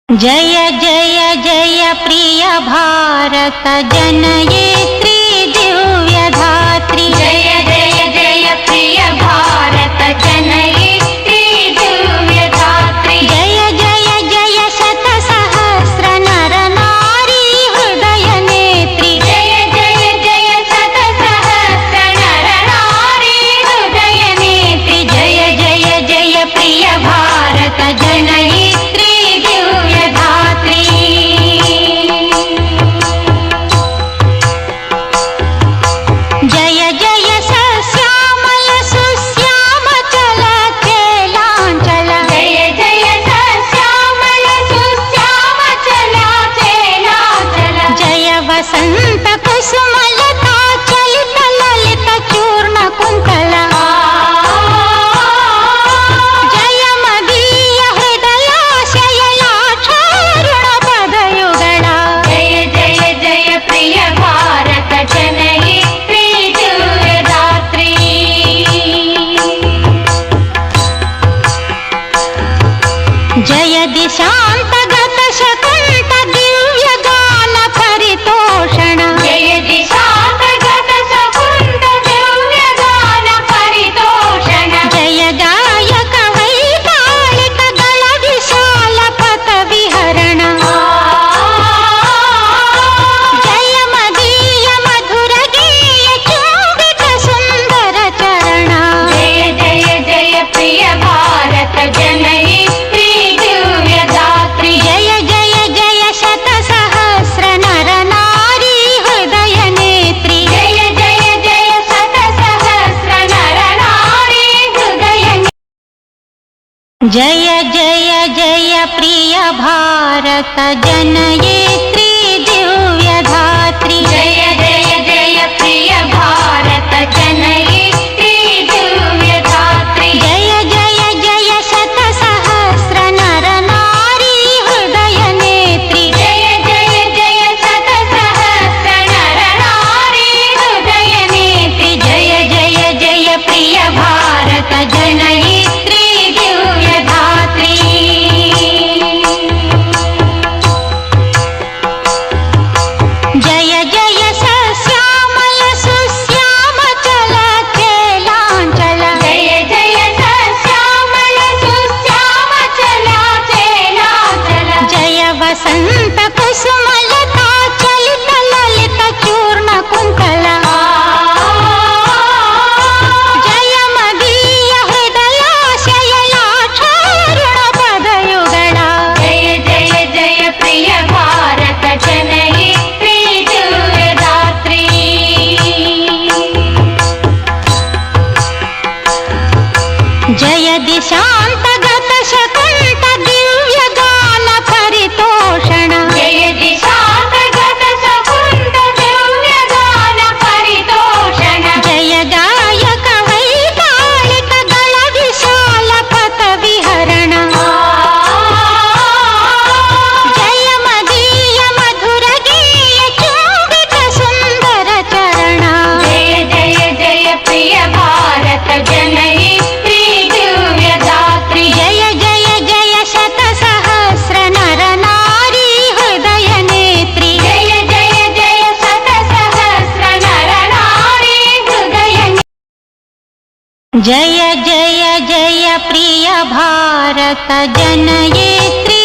जय जय जय प्रिय भारत जनयित्री दिव्यधात्री। जय जय जय प्रिय भारत जनयित्री दिव्यधात्री। जय जय जय शत सहस्र नर नारी हृदय नेत्री। जय जय जय शत सहस्र नर नारी हृदय नेत्री। जय जय जय प्रिय भारत जनयित्री दिव्यधात्री। जय जय सस्यामल सुश्याम चल चेलांचल। जय जय सस्यामल सुश्याम चला चेलांचल। जय वसंत कुसुमलता चलित ललित चूर्ण कुंतला। जय मदीय हृदयाशयलाक्षारुण पदयुगला। जय जय जय प्रिय भारत जनयित्री दिव्यधात्री। जय दिशांतगत शकुंत दिव्य गान परितोषण। जय दिशांतगत शकुंत दिव्य गान परितोषण। जय गायक वैताళిక गण विशाल पथ विहरण। जय मदीय मधुर गेय चुंबित सुंदर चरण। जय जय जय प्रिय भारत जनयित्री दिव्यधात्री। जय जय जय शत सहस्र नर नारी हृदय नेत्री। जय जय जय शत सहस्र नर नारी हृदय। जय जय जय प्रिय भारत जनयित्री दिव्यधात्री। जय जय जय प्रिय भारत जनयित्री दिव्यधात्री। जय जय जय शत सहस्र नर नारी हृदय नेत्री। जय जय जय शत सहस्र नर नारी हृदय नेत्री। जय जय जय प्रिय भारत जनयित्री दिव्यधात्री। जय जय सस्यामल सुश्याम चल चेलांचल। जय जय सस्यामल सुश्याम चला चेलांचल। जय वसंत कुसुमलता चलित ललित चूर्ण कुंतला। जय मदीय हृदयाशयलाक्षारुण पदयुगला। जय जय जय प्रिय भारत जनयित्री दिव्यधात्री। जय दिशांतगत शकुंत दिव्य गान परितोषण। जय दिशांतगत शकुंत दिव्य गान परितोषण। जय गायक वैताళिक गण विशाल पथ विहरण। जय मदीय मधुर गेय चुंबित सुंदर चरण। जय जय जय प्रिय भारत जनयित्री दिव्यधात्री। जय जय जय शत सहस्र नर नारी हृदय नेत्री। जय जय जय शत सहस्र नर नारी हृदय। जय जय जय प्रिय भारत जनयित्री